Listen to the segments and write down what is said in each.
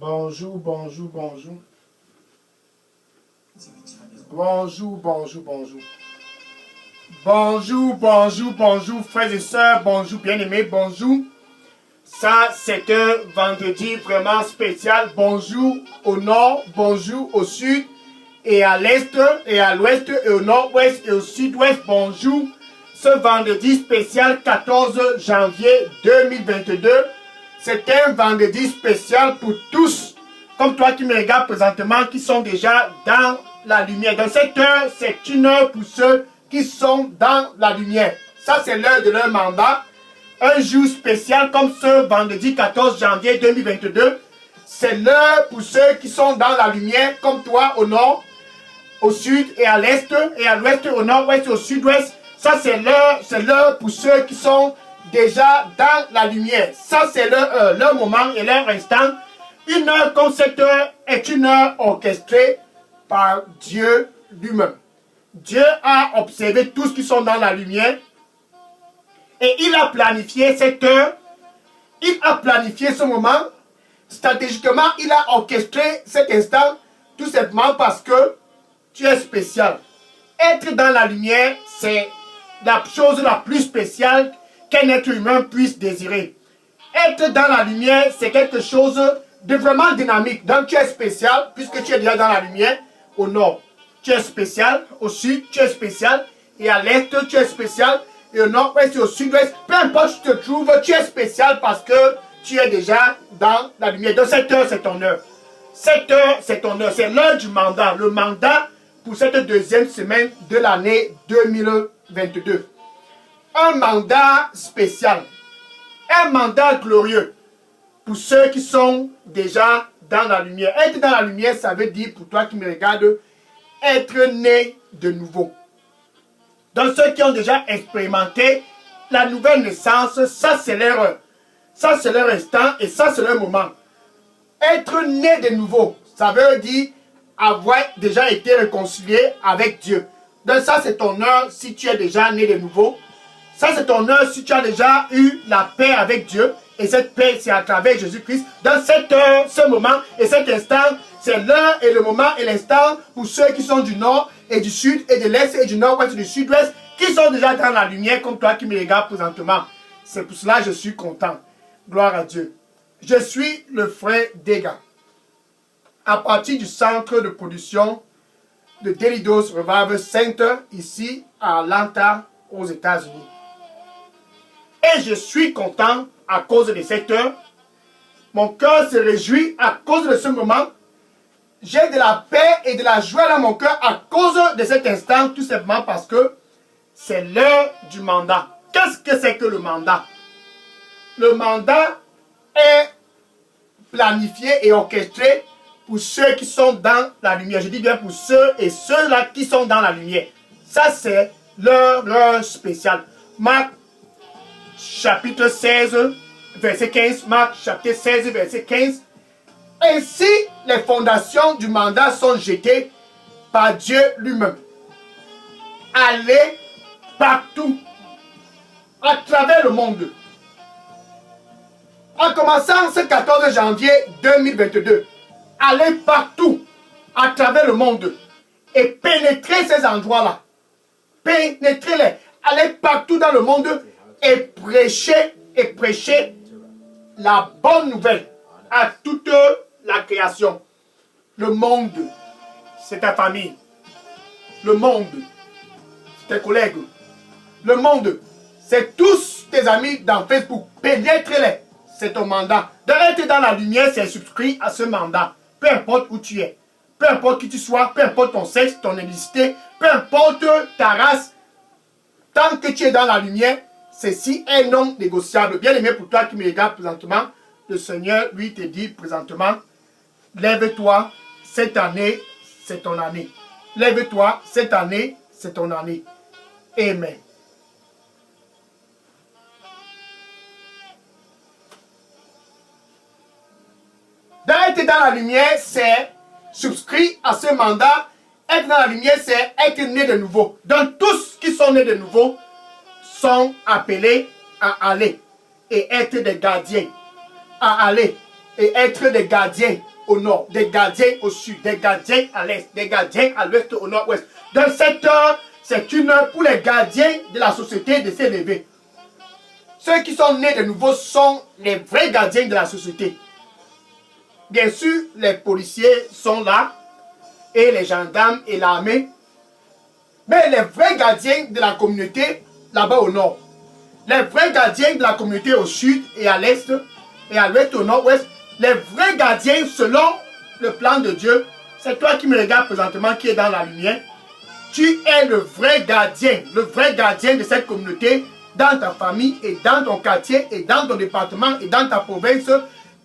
Bonjour, bonjour, bonjour. Bonjour, bonjour, bonjour. Bonjour, bonjour, bonjour, frères et sœurs, bonjour, bien-aimés, bonjour. Ça, c'est un vendredi vraiment spécial. Bonjour au nord, bonjour au sud, et à l'est, et à l'ouest, et au nord-ouest, et au sud-ouest. Bonjour. Ce vendredi spécial 14 janvier 2022. C'est un vendredi spécial pour tous, comme toi qui me regardes présentement, qui sont déjà dans la lumière. Dans cette heure, c'est une heure pour ceux qui sont dans la lumière. Ça, c'est l'heure de leur mandat. Un jour spécial comme ce vendredi 14 janvier 2022. C'est l'heure pour ceux qui sont dans la lumière, comme toi au nord, au sud et à l'est, et à l'ouest, au nord-ouest et au sud-ouest. Ça, c'est l'heure pour ceux qui sont déjà dans la lumière. Ça, c'est leur moment et leur instant. Une heure comme cette heure est une heure orchestrée par Dieu lui-même. Dieu a observé tous qui sont dans la lumière et il a planifié cette heure. Il a planifié ce moment. Stratégiquement, il a orchestré cet instant tout simplement parce que tu es spécial. Être dans la lumière, c'est la chose la plus spéciale qu'un être humain puisse désirer. Être dans la lumière, c'est quelque chose de vraiment dynamique. Donc tu es spécial puisque tu es déjà dans la lumière. Au nord, tu es spécial. Au sud, tu es spécial. Et à l'est, tu es spécial. Et au nord-ouest et au sud-ouest, peu importe où tu te trouves, tu es spécial parce que tu es déjà dans la lumière. Donc cette heure, c'est ton heure. Cette heure, c'est ton heure. C'est l'heure du mandat. Le mandat pour cette deuxième semaine de l'année 2022. Un mandat spécial. Un mandat glorieux pour ceux qui sont déjà dans la lumière. Être dans la lumière, ça veut dire, pour toi qui me regardes, être né de nouveau. Donc ceux qui ont déjà expérimenté la nouvelle naissance, ça c'est leur instant et ça c'est leur moment. Être né de nouveau, ça veut dire avoir déjà été réconcilié avec Dieu. Donc ça c'est ton heure si tu es déjà né de nouveau. Ça c'est ton heure si tu as déjà eu la paix avec Dieu. Et cette paix c'est à travers Jésus-Christ. Dans cette heure, ce moment et cet instant, c'est l'heure et le moment et l'instant pour ceux qui sont du nord et du sud et de l'est et du nord-ouest et du sud-ouest qui sont déjà dans la lumière comme toi qui me regardes présentement. C'est pour cela que je suis content. Gloire à Dieu. Je suis le frère Dega. À partir du centre de production de Daily Dose Revival Center, ici à Atlanta, aux États-Unis. Et je suis content à cause de cette heure. Mon cœur se réjouit à cause de ce moment. J'ai de la paix et de la joie dans mon cœur à cause de cet instant, tout simplement parce que c'est l'heure du mandat. Qu'est-ce que c'est que le mandat? Le mandat est planifié et orchestré pour ceux qui sont dans la lumière. Je dis bien pour ceux et ceux-là qui sont dans la lumière. Ça, c'est l'heure spéciale. Marc, chapitre 16, verset 15. Marc, chapitre 16, verset 15. Ainsi, les fondations du mandat sont jetées par Dieu lui-même. Allez partout, à travers le monde. En commençant ce 14 janvier 2022, allez partout, à travers le monde, et pénétrez ces endroits-là. Pénétrez-les. Allez partout dans le monde et prêchez la bonne nouvelle à toute la création. Le monde, c'est ta famille. Le monde, c'est tes collègues. Le monde, c'est tous tes amis dans Facebook. Pénètre-les. C'est ton mandat. D'être dans la lumière, c'est souscrit à ce mandat. Peu importe où tu es. Peu importe qui tu sois. Peu importe ton sexe, ton ethnicité. Peu importe ta race. Tant que tu es dans la lumière, ceci est non négociable. Bien aimé pour toi qui me regarde présentement, le Seigneur, lui, te dit présentement, lève-toi, cette année, c'est ton année. Lève-toi, cette année, c'est ton année. Amen. D'être dans la lumière, c'est souscrit à ce mandat. Être dans la lumière, c'est être né de nouveau. Donc tous qui sont nés de nouveau sont appelés à aller et être des gardiens. À aller et être des gardiens au nord, des gardiens au sud, des gardiens à l'est, des gardiens à l'ouest, au nord-ouest. Dans cette heure, c'est une heure pour les gardiens de la société de s'élever. Ceux qui sont nés de nouveau sont les vrais gardiens de la société. Bien sûr, les policiers sont là, et les gendarmes et l'armée. Mais les vrais gardiens de la communauté, là-bas au nord, les vrais gardiens de la communauté au sud et à l'est, et à l'ouest, au nord-ouest, les vrais gardiens selon le plan de Dieu, c'est toi qui me regardes présentement qui est dans la lumière. Tu es le vrai gardien de cette communauté, dans ta famille et dans ton quartier et dans ton département et dans ta province.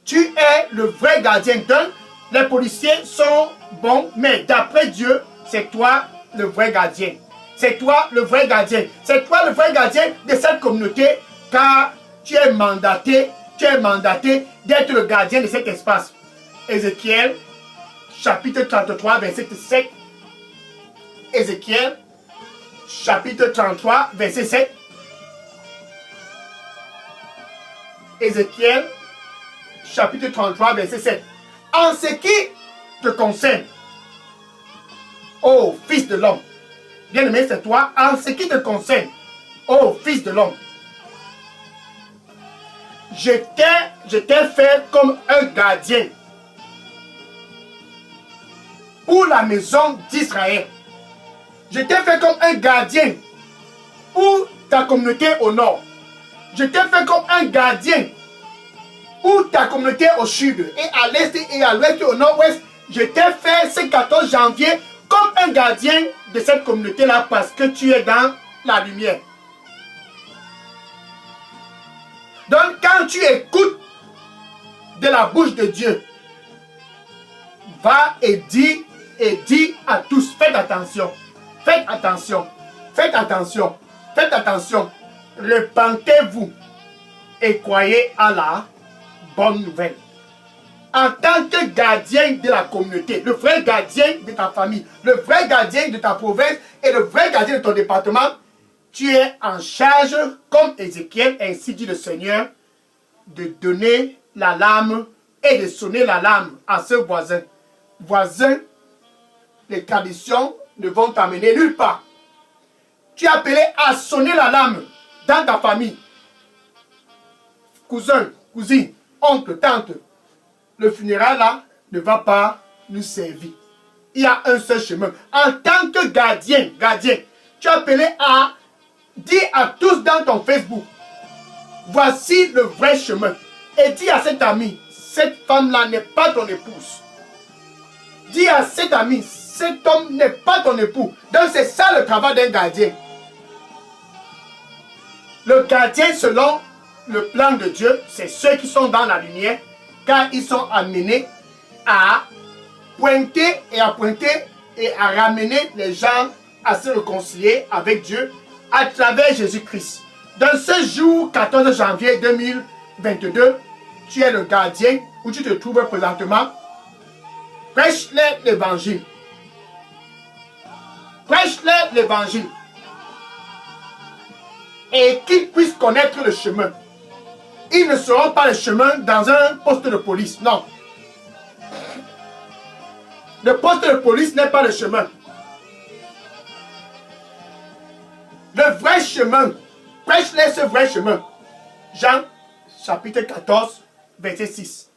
Tu es le vrai gardien. Donc, les policiers sont bons, mais d'après Dieu, c'est toi le vrai gardien. C'est toi le vrai gardien. C'est toi le vrai gardien de cette communauté, car tu es mandaté d'être le gardien de cet espace. Ézéchiel, chapitre 33, verset 7. Ézéchiel, chapitre 33, verset 7. Ézéchiel, chapitre 33, verset 7. En ce qui te concerne, ô fils de l'homme, bien-aimé, c'est toi, en ce qui te concerne, ô fils de l'homme, je t'ai fait comme un gardien pour la maison d'Israël. Je t'ai fait comme un gardien pour ta communauté au nord. Je t'ai fait comme un gardien pour ta communauté au sud et à l'est et à l'ouest et au nord-ouest. Je t'ai fait ce 14 janvier comme un gardien de cette communauté-là parce que tu es dans la lumière. Donc quand tu écoutes de la bouche de Dieu, va et dis à tous, faites attention, faites attention, faites attention, faites attention, repentez-vous et croyez à la bonne nouvelle. En tant que gardien de la communauté, le vrai gardien de ta famille, le vrai gardien de ta province et le vrai gardien de ton département, tu es en charge, comme Ézéchiel, ainsi dit le Seigneur, de donner l'alarme et de sonner l'alarme à ce voisin. Voisin, les traditions ne vont t'amener nulle part. Tu es appelé à sonner l'alarme dans ta famille. Cousin, cousine, oncle, tante, le funérail là ne va pas nous servir. Il y a un seul chemin. En tant que gardien, tu es appelé à dire à tous dans ton Facebook, voici le vrai chemin. Et dis à cet ami, cette femme-là n'est pas ton épouse. Dis à cet ami, cet homme n'est pas ton époux. Donc c'est ça le travail d'un gardien. Le gardien selon le plan de Dieu, c'est ceux qui sont dans la lumière, car ils sont amenés à pointer et à ramener les gens à se réconcilier avec Dieu à travers Jésus-Christ. Dans ce jour 14 janvier 2022, tu es le gardien où tu te trouves présentement. Prêche-les l'évangile. Prêche-les l'évangile. Et qu'ils puissent connaître le chemin. Ils ne seront pas le chemin dans un poste de police. Non. Le poste de police n'est pas le chemin. Le vrai chemin. Prêche-les ce vrai chemin. Jean chapitre 14, verset 6.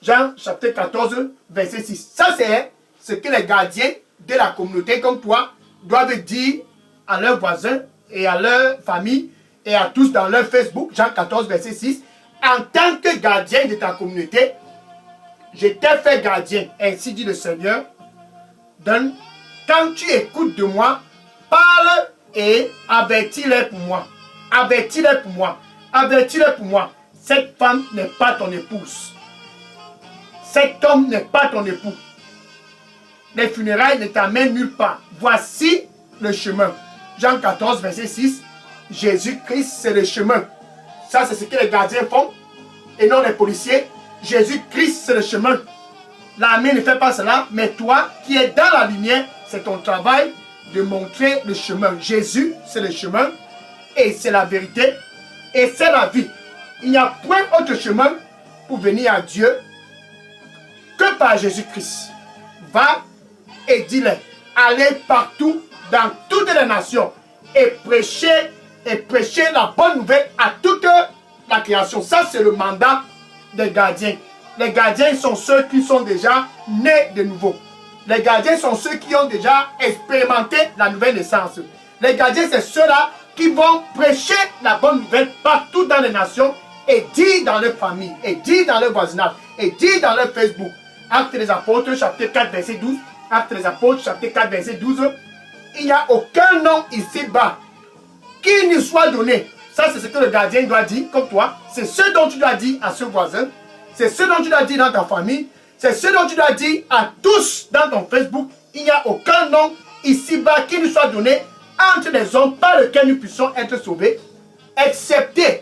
Jean chapitre 14, verset 6. Ça, c'est ce que les gardiens de la communauté comme toi doivent dire à leurs voisins et à leur famille et à tous dans leur Facebook. Jean 14, verset 6. En tant que gardien de ta communauté, je t'ai fait gardien, ainsi dit le Seigneur. Donc, quand tu écoutes de moi, parle et avertis-les pour moi. Avertis-les pour moi. Avertis-les pour moi. Cette femme n'est pas ton épouse. Cet homme n'est pas ton époux. Les funérailles ne t'amènent nulle part. Voici le chemin. Jean 14, verset 6. Jésus-Christ, c'est le chemin. Ça, c'est ce que les gardiens font. Et non les policiers. Jésus-Christ, c'est le chemin. L'armée ne fait pas cela. Mais toi, qui es dans la lumière, c'est ton travail de montrer le chemin. Jésus, c'est le chemin. Et c'est la vérité. Et c'est la vie. Il n'y a point autre chemin pour venir à Dieu que par Jésus-Christ. Va et dis-le. Allez partout dans toutes les nations et prêchez la bonne nouvelle à toute la création. Ça, c'est le mandat des gardiens. Les gardiens sont ceux qui sont déjà nés de nouveau. Les gardiens sont ceux qui ont déjà expérimenté la nouvelle naissance. Les gardiens, c'est ceux-là qui vont prêcher la bonne nouvelle partout dans les nations et dire dans leur famille, et dire dans leur voisinage, et dire dans leur Facebook. Actes des Apôtres, chapitre 4, verset 12. Actes des Apôtres, chapitre 4, verset 12. Il n'y a aucun nom ici-bas qui nous soit donné. Ça, c'est ce que le gardien doit dire, comme toi. C'est ce dont tu dois dire à ce voisin. C'est ce dont tu dois dire dans ta famille. C'est ce dont tu dois dire à tous dans ton Facebook. Il n'y a aucun nom ici-bas qui nous soit donné entre les hommes par lequel nous puissions être sauvés, excepté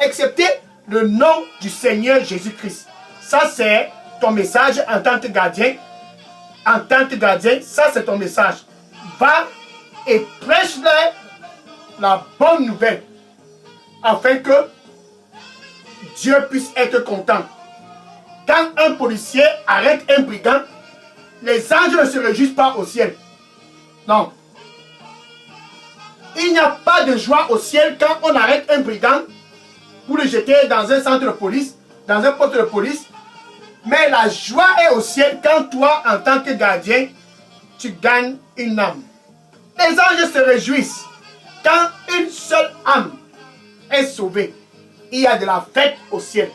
le nom du Seigneur Jésus-Christ. Ça, c'est ton message en tant que gardien. En tant que gardien, ça, c'est ton message. Va et prêche-leur la bonne nouvelle afin que Dieu puisse être content. Quand un policier arrête un brigand, les anges ne se réjouissent pas au ciel. Non. Il n'y a pas de joie au ciel quand on arrête un brigand pour le jeter dans un centre de police, dans un poste de police. Mais la joie est au ciel quand toi, en tant que gardien, tu gagnes une âme. Les anges se réjouissent quand une seule âme est sauvée. Il y a de la fête au ciel.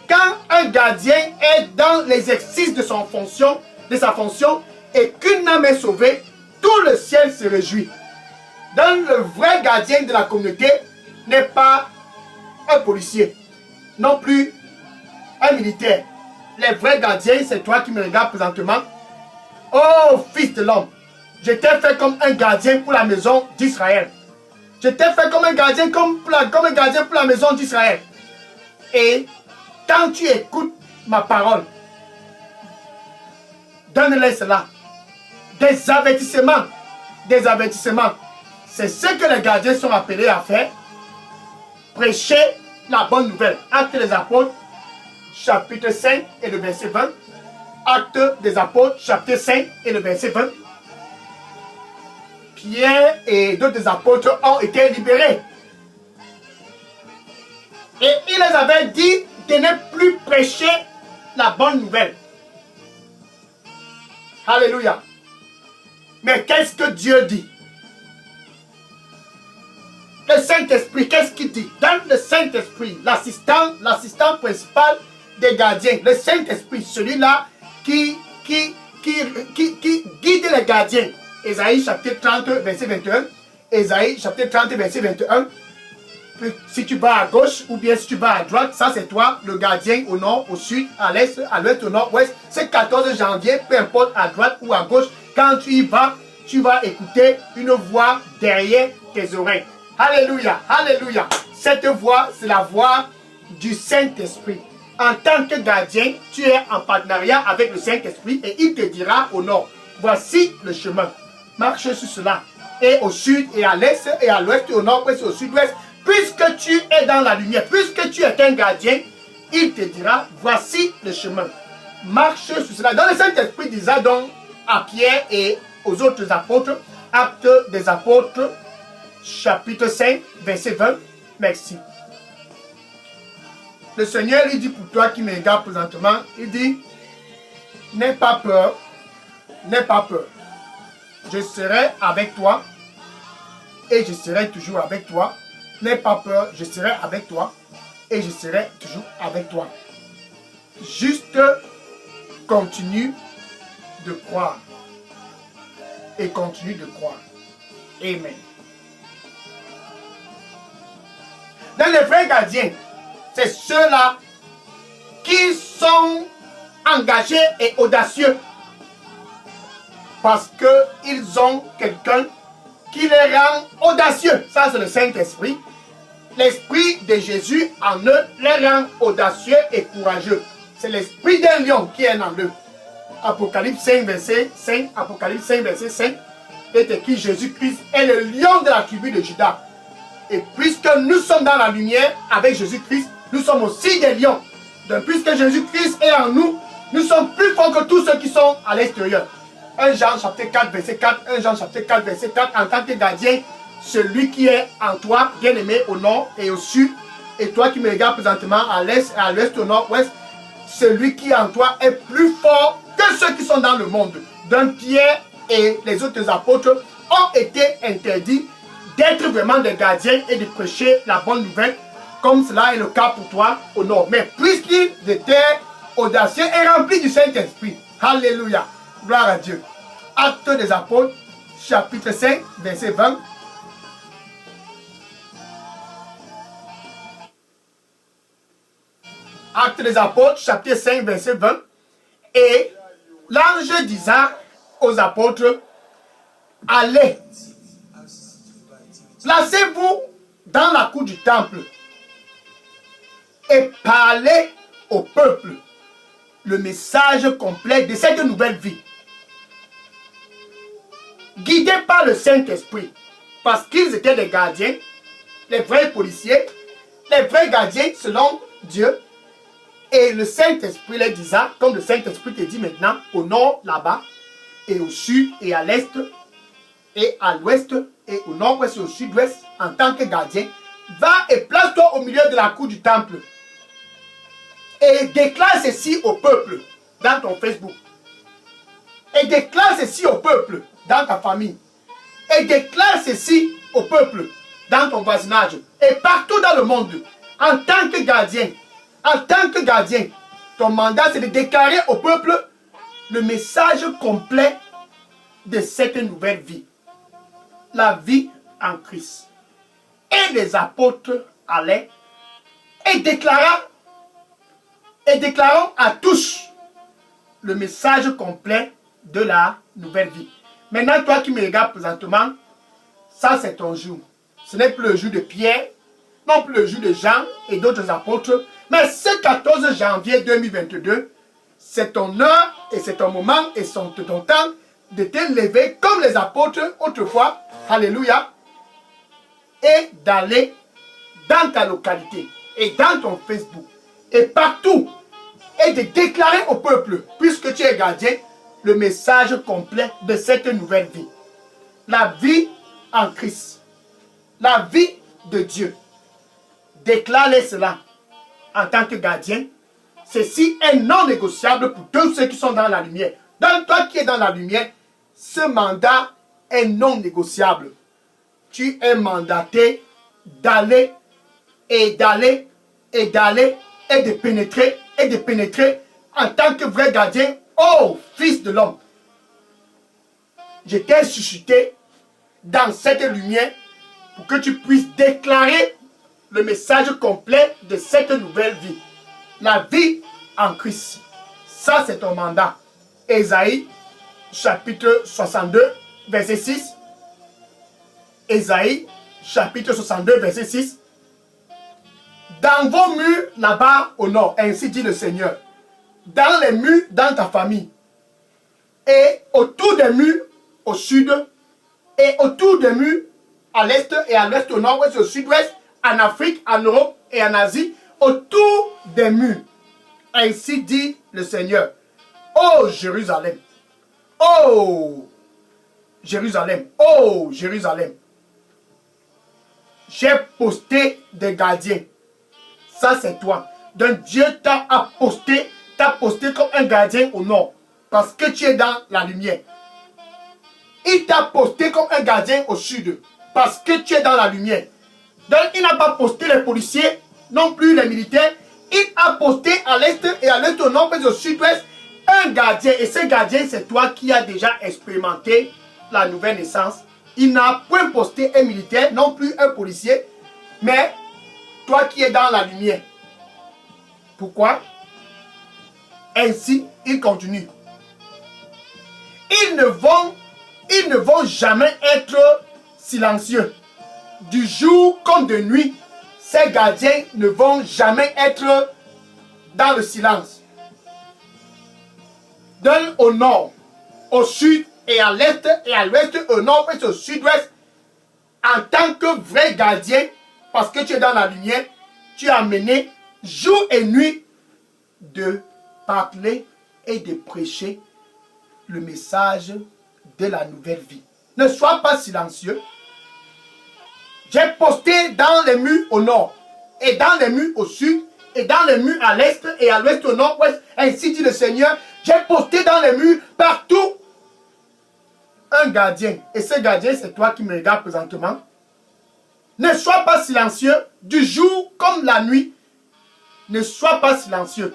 Quand un gardien est dans l'exercice de sa fonction et qu'une âme est sauvée, tout le ciel se réjouit. Donc le vrai gardien de la communauté n'est pas un policier, non plus un militaire. Les vrais gardiens, c'est toi qui me regardes présentement. Oh, fils de l'homme, je t'ai fait comme un gardien pour la maison d'Israël. Je t'ai fait comme un gardien, comme un gardien pour la maison d'Israël. Et quand tu écoutes ma parole, donne-les cela. Des avertissements. Des avertissements. C'est ce que les gardiens sont appelés à faire. Prêcher la bonne nouvelle. Actes des Apôtres, chapitre 5 et le verset 20. Actes des Apôtres, chapitre 5 et le verset 20. Pierre et d'autres des apôtres ont été libérés. Et il les avait dit de ne plus prêcher la bonne nouvelle. Alléluia. Mais qu'est-ce que Dieu dit? Le Saint-Esprit, qu'est-ce qu'il dit? Dans le Saint-Esprit, l'assistant principal des gardiens, le Saint-Esprit, celui-là qui guide les gardiens. Ésaïe chapitre 30, verset 21. Ésaïe chapitre 30, verset 21. Si tu vas à gauche ou bien si tu vas à droite, ça c'est toi, le gardien, au nord, au sud, à l'est, à l'ouest, au nord-ouest. C'est 14 janvier, peu importe à droite ou à gauche. Quand tu y vas, tu vas écouter une voix derrière tes oreilles. Alléluia, alléluia. Cette voix, c'est la voix du Saint-Esprit. En tant que gardien, tu es en partenariat avec le Saint-Esprit et il te dira au nord, voici le chemin. Marche sur cela. Et au sud, et à l'est, et à l'ouest, et au nord-ouest, et au sud-ouest. Puisque tu es dans la lumière, puisque tu es un gardien, il te dira, voici le chemin. Marche sur cela. Dans le Saint-Esprit disait donc à Pierre et aux autres apôtres, Actes des Apôtres, chapitre 5, verset 20. Merci. Le Seigneur, il dit pour toi qui me regarde présentement, il dit, n'aie pas peur, n'aie pas peur. Je serai avec toi et je serai toujours avec toi. N'aie pas peur, je serai avec toi et je serai toujours avec toi. Juste continue de croire et continue de croire. Amen. Dans les vrais gardiens, c'est ceux-là qui sont engagés et audacieux parce qu'ils ont quelqu'un qui les rend audacieux. Ça, c'est le Saint-Esprit. L'Esprit de Jésus en eux les rend audacieux et courageux. C'est l'Esprit d'un lion qui est en eux. Apocalypse 5, verset 5. Apocalypse 5, verset 5. Est écrit Jésus-Christ est le lion de la tribu de Juda. Et puisque nous sommes dans la lumière avec Jésus-Christ, nous sommes aussi des lions. Donc, puisque Jésus-Christ est en nous, nous sommes plus forts que tous ceux qui sont à l'extérieur. 1 Jean chapitre 4, verset 4. 1 Jean chapitre 4, verset 4. En tant que gardien, celui qui est en toi, bien-aimé au nord et au sud, et toi qui me regardes présentement à l'est, à l'ouest, au nord-ouest, celui qui est en toi est plus fort que ceux qui sont dans le monde. Donc Pierre et les autres apôtres ont été interdits d'être vraiment des gardiens et de prêcher la bonne nouvelle, comme cela est le cas pour toi au nord. Mais puisqu'ils étaient audacieux et remplis du Saint-Esprit, alléluia, gloire à Dieu. Actes des apôtres, chapitre 5, verset 20. Actes des apôtres, chapitre 5, verset 20. Et l'ange disant aux apôtres, allez, placez-vous dans la cour du temple et parlez au peuple le message complet de cette nouvelle vie. Guidés par le Saint-Esprit, parce qu'ils étaient des gardiens, les vrais policiers, les vrais gardiens selon Dieu. Et le Saint-Esprit les disant, comme le Saint-Esprit te dit maintenant, au nord là-bas, et au sud et à l'est, et à l'ouest, et au nord-ouest et au sud-ouest, en tant que gardien, va et place-toi au milieu de la cour du temple. Et déclare ceci au peuple dans ton Facebook. Et déclare ceci au peuple dans ta famille. Et déclare ceci au peuple dans ton voisinage. Et partout dans le monde, en tant que gardien. En tant que gardien, ton mandat c'est de déclarer au peuple le message complet de cette nouvelle vie. La vie en Christ. Et les apôtres allaient et déclarant à tous le message complet de la nouvelle vie. Maintenant, toi qui me regardes présentement, ça c'est ton jour. Ce n'est plus le jour de Pierre, non plus le jour de Jean et d'autres apôtres, mais ce 14 janvier 2022, c'est ton heure et c'est ton moment et c'est ton temps de te lever comme les apôtres autrefois, alléluia, et d'aller dans ta localité et dans ton Facebook et partout et de déclarer au peuple, puisque tu es gardien, le message complet de cette nouvelle vie. La vie en Christ, la vie de Dieu. Déclare cela en tant que gardien. Ceci est non négociable pour tous ceux qui sont dans la lumière. Donc toi qui es dans la lumière, ce mandat est non négociable. Tu es mandaté d'aller et d'aller et d'aller et de pénétrer en tant que vrai gardien. Oh, fils de l'homme, je t'ai suscité dans cette lumière pour que tu puisses déclarer le message complet de cette nouvelle vie. La vie en Christ. Ça, c'est ton mandat. Ésaïe, chapitre 62, verset 6. Ésaïe, chapitre 62, verset 6. Dans vos murs, là-bas au nord, ainsi dit le Seigneur. Dans les murs, dans ta famille. Et autour des murs, au sud. Et autour des murs, à l'est et à l'ouest, au nord-ouest, au sud-ouest, en Afrique, en Europe et en Asie, autour des murs. Ainsi dit le Seigneur. Oh Jérusalem, oh Jérusalem, oh Jérusalem. J'ai posté des gardiens. Ça c'est toi. Donc Dieu t'a posté comme un gardien au nord. Parce que tu es dans la lumière. Il t'a posté comme un gardien au sud. Parce que tu es dans la lumière. Donc il n'a pas posté les policiers, non plus les militaires. Il a posté à l'est et à l'est au nord et au sud-ouest un gardien. Et ce gardien, c'est toi qui as déjà expérimenté la nouvelle naissance. Il n'a point posté un militaire, non plus un policier, mais toi qui es dans la lumière. Pourquoi? Ainsi, il continue. Ils ne vont jamais être silencieux. Du jour comme de nuit, ces gardiens ne vont jamais être dans le silence. D'un au nord, au sud et à l'est et à l'ouest, au nord et au sud-ouest, en tant que vrai gardien, parce que tu es dans la lumière, tu as mené jour et nuit de parler et de prêcher le message de la nouvelle vie. Ne sois pas silencieux. J'ai posté dans les murs au nord, et dans les murs au sud, et dans les murs à l'est, et à l'ouest, au nord-ouest, ainsi dit le Seigneur. J'ai posté dans les murs, partout, un gardien. Et ce gardien, c'est toi qui me regardes présentement. Ne sois pas silencieux, du jour comme la nuit. Ne sois pas silencieux.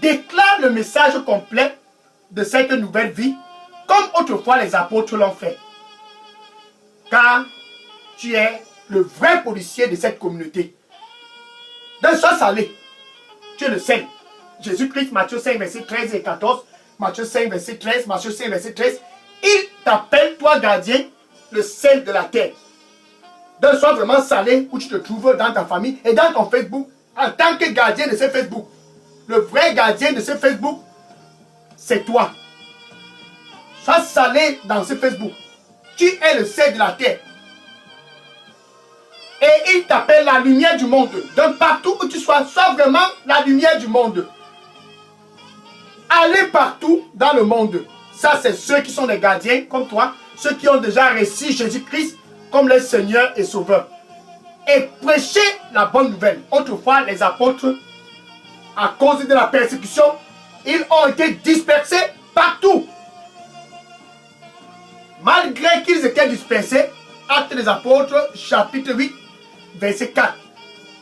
Déclare le message complet de cette nouvelle vie, comme autrefois les apôtres l'ont fait. Car tu es le vrai policier de cette communauté. D'un soir salé, tu es le sel. Jésus-Christ, Matthieu 5, verset 13 et 14, Matthieu 5, verset 13, Matthieu 5, verset 13, il t'appelle, toi gardien, le sel de la terre. D'un soir vraiment salé où tu te trouves dans ta famille et dans ton Facebook, en tant que gardien de ce Facebook. Le vrai gardien de ce Facebook, c'est toi. Sois salé dans ce Facebook. Tu es le sel de la terre. Et il t'appelle la lumière du monde. Donc partout où tu sois, sois vraiment la lumière du monde. Allez partout dans le monde. Ça, c'est ceux qui sont des gardiens comme toi. Ceux qui ont déjà reçu Jésus-Christ comme le Seigneur et Sauveur. Et prêchez la bonne nouvelle. Autrefois, les apôtres, à cause de la persécution, ils ont été dispersés partout. Malgré qu'ils étaient dispersés, Actes des Apôtres, chapitre 8, verset 4.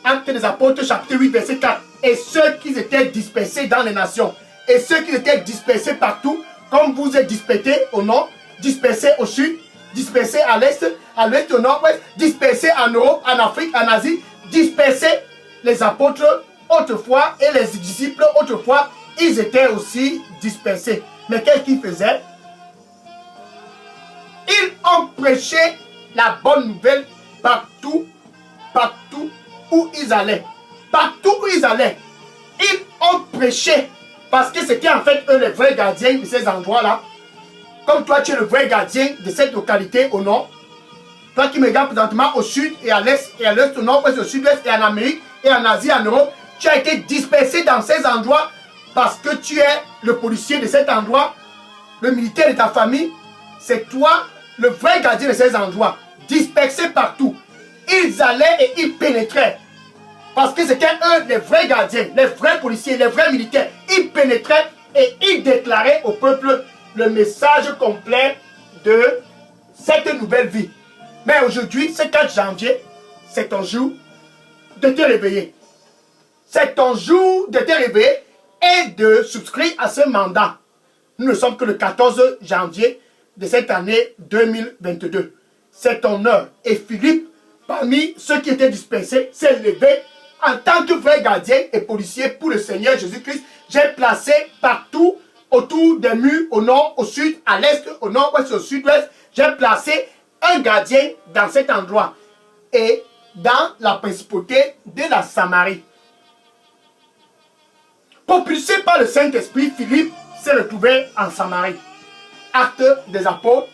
Actes des Apôtres, chapitre 8, verset 4. Et ceux qui étaient dispersés dans les nations, et ceux qui étaient dispersés partout, comme vous êtes dispersés au nord, dispersés au sud, dispersés à l'ouest, au nord-ouest, dispersés en Europe, en Afrique, en Asie, dispersés, les apôtres autrefois et les disciples autrefois, ils étaient aussi dispersés. Mais qu'est-ce qu'ils faisaient? Ils ont prêché la bonne nouvelle partout, partout où ils allaient. Partout où ils allaient, ils ont prêché. Parce que c'était en fait eux les vrais gardiens de ces endroits-là. Comme toi, tu es le vrai gardien de cette localité au nord. Toi qui me regardes présentement au sud et à l'est, et à l'ouest, au nord-ouest, au sud-ouest, et en Amérique, et en Asie, en Europe, tu as été dispersé dans ces endroits parce que tu es le policier de cet endroit, le militaire de ta famille. C'est toi le vrai gardien de ces endroits, dispersés partout. Ils allaient et ils pénétraient. Parce que c'était eux les vrais gardiens, les vrais policiers, les vrais militaires. Ils pénétraient et ils déclaraient au peuple le message complet de cette nouvelle vie. Mais aujourd'hui, ce 4 janvier, c'est ton jour de te réveiller. C'est ton jour de te réveiller et de souscrire à ce mandat. Nous ne sommes que le 14 janvier de cette année 2022. C'est ton heure. Et Philippe, parmi ceux qui étaient dispersés, s'est levé en tant que vrai gardien et policier pour le Seigneur Jésus-Christ. J'ai placé partout autour des murs, au nord, au sud, à l'est, au nord-ouest, au sud-ouest. J'ai placé un gardien dans cet endroit et dans la principauté de la Samarie. Propulsé par le Saint-Esprit, Philippe s'est retrouvé en Samarie. Actes des Apôtres,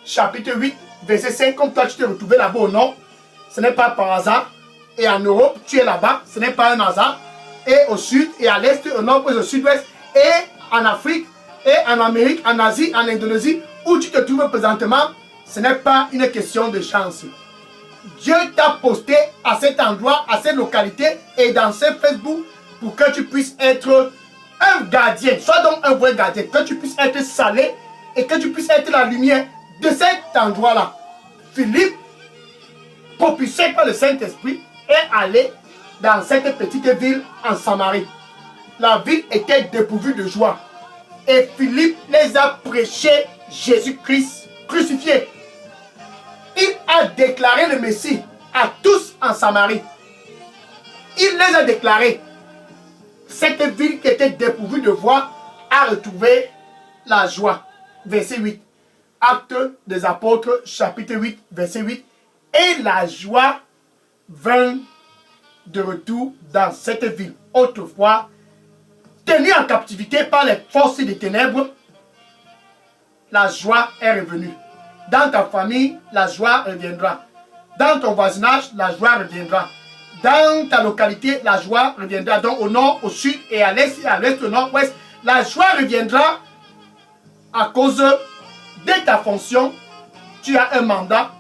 chapitre 8, verset 5. Comme toi, tu t'es retrouvé là-bas au nord, ce n'est pas par hasard. Et en Europe, tu es là-bas, ce n'est pas un hasard. Et au sud, et à l'est, au nord, au sud-ouest, et en Afrique, et en Amérique, en Asie, en Indonésie, où tu te trouves présentement, ce n'est pas une question de chance. Dieu t'a posté à cet endroit, à cette localité et dans ce Facebook pour que tu puisses être un gardien. Sois donc un vrai gardien, que tu puisses être salé et que tu puisses être la lumière de cet endroit-là. Philippe, propulsé par le Saint-Esprit, est allé dans cette petite ville en Samarie. La ville était dépourvue de joie. Et Philippe les a prêché Jésus-Christ crucifié. Il a déclaré le Messie à tous en Samarie. Il les a déclarés. Cette ville qui était dépourvue de voix a retrouvé la joie. Verset 8. Actes des Apôtres, chapitre 8, verset 8. Et la joie vint de retour dans cette ville. Autrefois, tenue en captivité par les forces des ténèbres, la joie est revenue. Dans ta famille, la joie reviendra. Dans ton voisinage, la joie reviendra. dans ta localité, la joie reviendra. Donc au nord, au sud et à l'est, au nord-ouest, la joie reviendra à cause de ta fonction. Tu as un mandat,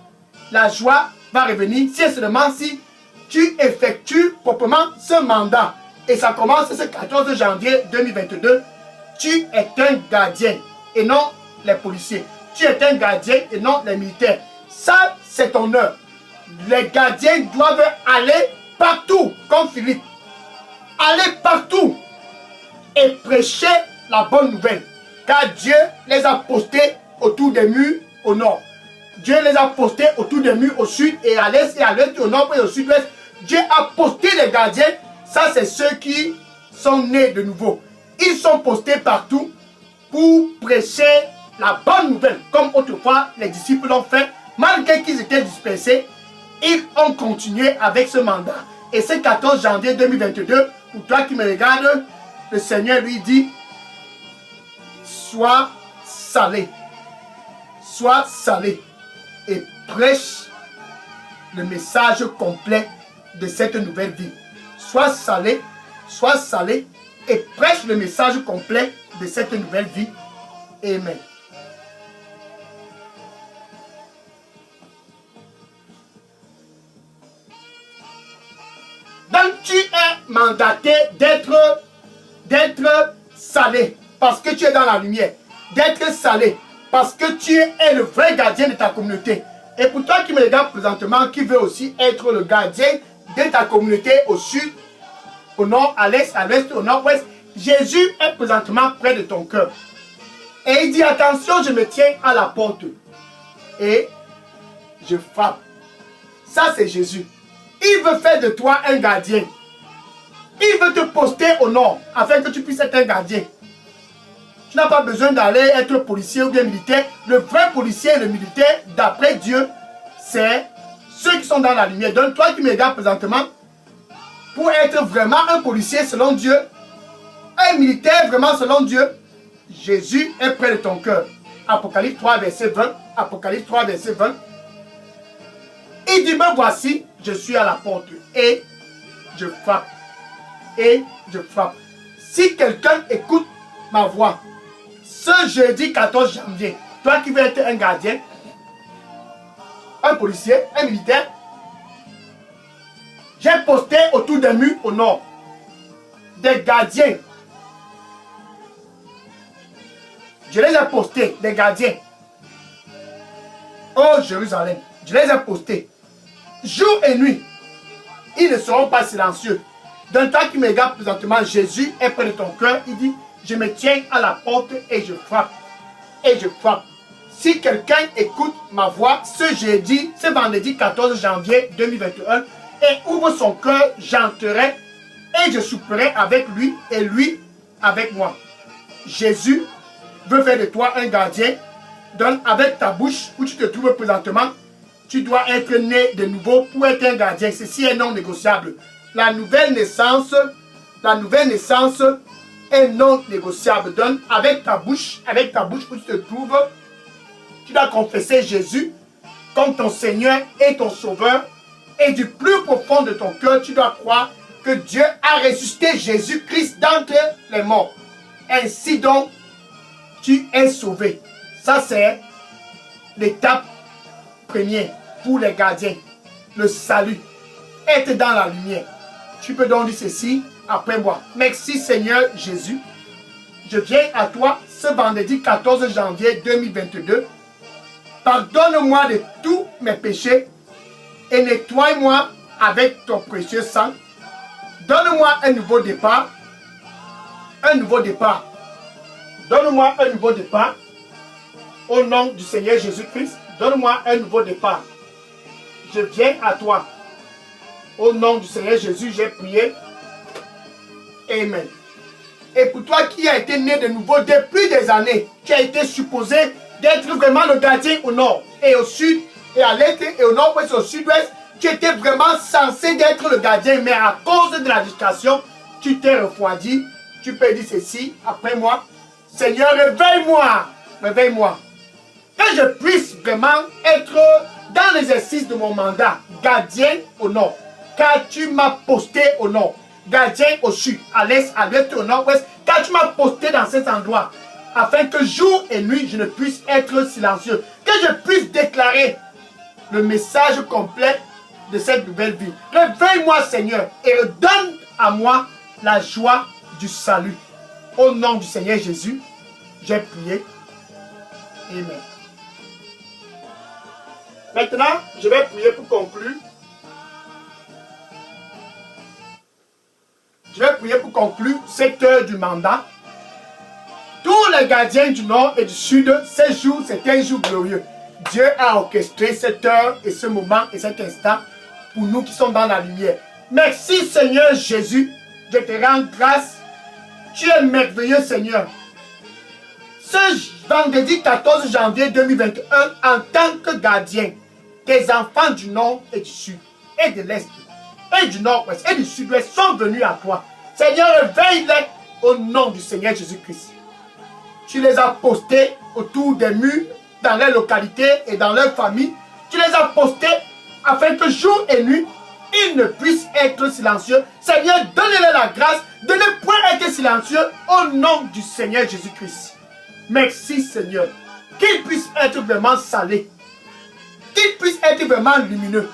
la joie va revenir si et seulement si tu effectues proprement ce mandat. Et ça commence ce 14 janvier 2022. Tu es un gardien et non les policiers. Tu es un gardien et non les militaires. Ça, c'est ton heure. Les gardiens doivent aller partout, comme Philippe. Aller partout et prêcher la bonne nouvelle. Car Dieu les a postés autour des murs au nord. Dieu les a postés autour des murs au sud et à l'est et à l'ouest, au nord et au sud-ouest. Dieu a posté les gardiens. Ça, c'est ceux qui sont nés de nouveau. Ils sont postés partout pour prêcher la bonne nouvelle. Comme autrefois, les disciples l'ont fait. Malgré qu'ils étaient dispersés, ils ont continué avec ce mandat. Et ce 14 janvier 2022, pour toi qui me regardes, le Seigneur lui dit, sois salé. Sois salé. Et prêche le message complet de cette nouvelle vie. Sois salé et prêche le message complet de cette nouvelle vie. Amen. Donc tu es mandaté d'être salé parce que tu es dans la lumière. D'être salé parce que tu es le vrai gardien de ta communauté. Et pour toi qui me regarde présentement, qui veut aussi être le gardien de ta communauté au sud, au nord, à l'est, à l'ouest, au nord-ouest, Jésus est présentement près de ton cœur. Et il dit, attention, je me tiens à la porte et je frappe. Ça, c'est Jésus. Il veut faire de toi un gardien. Il veut te poster au nord afin que tu puisses être un gardien. Tu n'as pas besoin d'aller être policier ou bien militaire. Le vrai policier et le militaire, d'après Dieu, c'est ceux qui sont dans la lumière. Donc toi qui me regardes présentement, pour être vraiment un policier selon Dieu, un militaire vraiment selon Dieu, Jésus est près de ton cœur. Apocalypse 3, verset 20. Apocalypse 3, verset 20. Il dit, me voici, je suis à la porte et je frappe. Et je frappe. Si quelqu'un écoute ma voix, ce jeudi 14 janvier, toi qui veux être un gardien, un policier, un militaire, j'ai posté autour des murs au nord des gardiens. Je les ai postés, des gardiens. Oh Jérusalem, je les ai postés. Jour et nuit, ils ne seront pas silencieux. D'un temps qui me regarde présentement, Jésus est près de ton cœur. Il dit, je me tiens à la porte et je frappe. Et je frappe. Si quelqu'un écoute ma voix ce jeudi, ce vendredi 14 janvier 2021, et ouvre son cœur, j'entrerai et je souperai avec lui et lui avec moi. Jésus veut faire de toi un gardien. Donc avec ta bouche où tu te trouves présentement, tu dois être né de nouveau pour être un gardien. Ceci est non négociable. La nouvelle naissance est non négociable. Donc avec ta bouche où tu te trouves, tu dois confesser Jésus comme ton Seigneur et ton Sauveur. Et du plus profond de ton cœur, tu dois croire que Dieu a ressuscité Jésus-Christ d'entre les morts. Ainsi donc, tu es sauvé. Ça, c'est l'étape première pour les gardiens. Le salut. Être dans la lumière. Tu peux donc dire ceci après moi. Merci Seigneur Jésus. Je viens à toi ce vendredi 14 janvier 2022. Pardonne-moi de tous mes péchés et nettoie-moi avec ton précieux sang. Donne-moi un nouveau départ. Un nouveau départ. Donne-moi un nouveau départ. Au nom du Seigneur Jésus-Christ, donne-moi un nouveau départ. Je viens à toi. Au nom du Seigneur Jésus, j'ai prié. Amen. Et pour toi qui as été né de nouveau depuis des années, qui a été supposé d'être vraiment le gardien au nord et au sud, et à l'est et au nord-ouest et au sud-ouest, tu étais vraiment censé d'être le gardien, mais à cause de la distraction, tu t'es refroidi. Tu peux dire ceci après moi. Seigneur, réveille-moi. Réveille-moi. Que je puisse vraiment être dans l'exercice de mon mandat, gardien au nord. car tu m'as posté au nord, gardien au sud, à l'est, à l'ouest, au nord-ouest, car tu m'as posté dans cet endroit, afin que jour et nuit, je ne puisse être silencieux, que je puisse déclarer le message complet de cette nouvelle vie. Réveille-moi, Seigneur, et redonne à moi la joie du salut. Au nom du Seigneur Jésus, j'ai prié. Amen. Maintenant, je vais prier pour conclure. Je vais prier pour conclure cette heure du mandat. Tous les gardiens du nord et du sud, ces jours, c'est un jour glorieux. Dieu a orchestré cette heure et ce moment et cet instant pour nous qui sommes dans la lumière. Merci Seigneur Jésus, je te rends grâce. Tu es merveilleux Seigneur. Ce vendredi 14 janvier 2021, en tant que gardien, tes enfants du nord et du sud, et de l'est, et du nord-ouest, et du sud-ouest sont venus à toi. Seigneur, réveille-les au nom du Seigneur Jésus-Christ. Tu les as postés autour des murs, dans leurs localités et dans leurs familles. Tu les as postés afin que jour et nuit, ils ne puissent être silencieux. Seigneur, donne-leur la grâce de ne point être silencieux au nom du Seigneur Jésus-Christ. Merci Seigneur. Qu'ils puissent être vraiment salés. Qu'ils puissent être vraiment lumineux.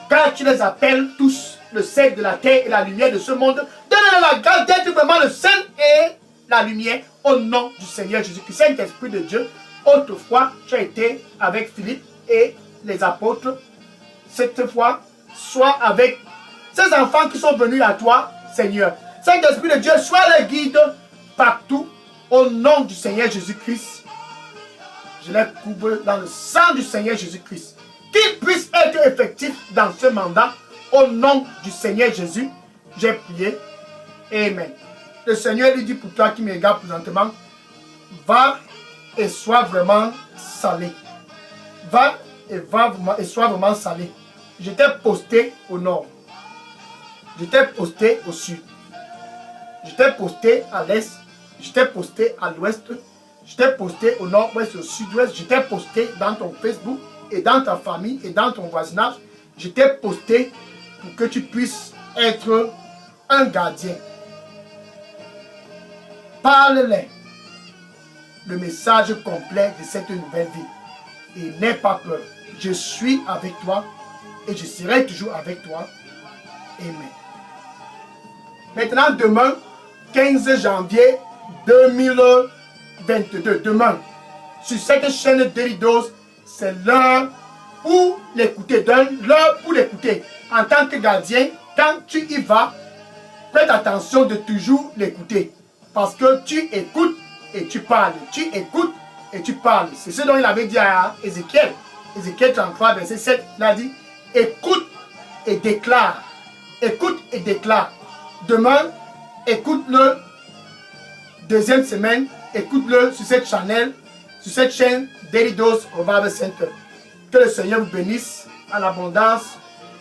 Car tu les appelles tous le sel de la terre et la lumière de ce monde. Donne-leur la grâce d'être vraiment le sel et la lumière au nom du Seigneur Jésus-Christ. Saint-Esprit de Dieu, autrefois, tu as été avec Philippe et les apôtres. Cette fois, sois avec ces enfants qui sont venus à toi, Seigneur. Saint-Esprit de Dieu, sois le guide partout au nom du Seigneur Jésus-Christ. Je les couvre dans le sang du Seigneur Jésus-Christ. Qu'ils puissent être effectifs dans ce mandat au nom du Seigneur Jésus. J'ai prié. Amen. Le Seigneur lui dit pour toi qui me regarde présentement, va et sois vraiment salé. Va et sois vraiment salé. Je t'ai posté au nord. Je t'ai posté au sud. Je t'ai posté à l'est. Je t'ai posté à l'ouest. Je t'ai posté au nord-ouest, au sud-ouest. Je t'ai posté dans ton Facebook et dans ta famille et dans ton voisinage. Je t'ai posté pour que tu puisses être un gardien. Parle-les le message complet de cette nouvelle vie. Et n'aie pas peur. Je suis avec toi et je serai toujours avec toi. Amen. Maintenant, demain, 15 janvier 2022, demain, sur cette chaîne Daily Dose, c'est l'heure pour l'écouter. L'heure pour l'écouter. En tant que gardien, quand tu y vas, prête attention de toujours l'écouter. Parce que tu écoutes et tu parles. Tu écoutes et tu parles. C'est ce dont il avait dit à Ézéchiel. Ézéchiel 33, verset 7, il a dit, écoute et déclare. Écoute et déclare. Demain, écoute-le. Deuxième semaine, écoute-le sur cette chaîne Daily Dose Revival Center. Que le Seigneur vous bénisse en abondance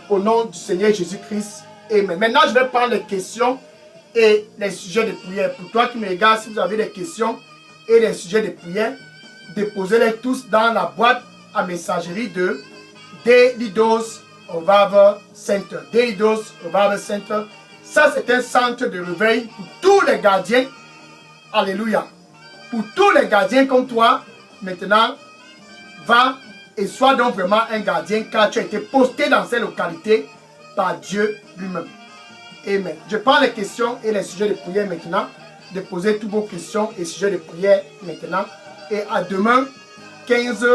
au nom du Seigneur Jésus-Christ. Amen. Maintenant, je vais prendre les questions et les sujets de prière. Pour toi qui me regardes, si vous avez des questions et des sujets de prière, déposez-les tous dans la boîte à messagerie de Daily Dose Revival Center. Daily Dose Revival Center. Ça, c'est un centre de réveil pour tous les gardiens. Alléluia. Pour tous les gardiens comme toi, maintenant, va et sois donc vraiment un gardien car tu as été posté dans ces localités par Dieu lui-même. Amen. Je prends les questions et les sujets de prière maintenant. Déposez toutes vos questions et sujets de prière maintenant. Et à demain, 15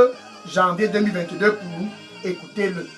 janvier 2022 pour nous. Écoutez-le.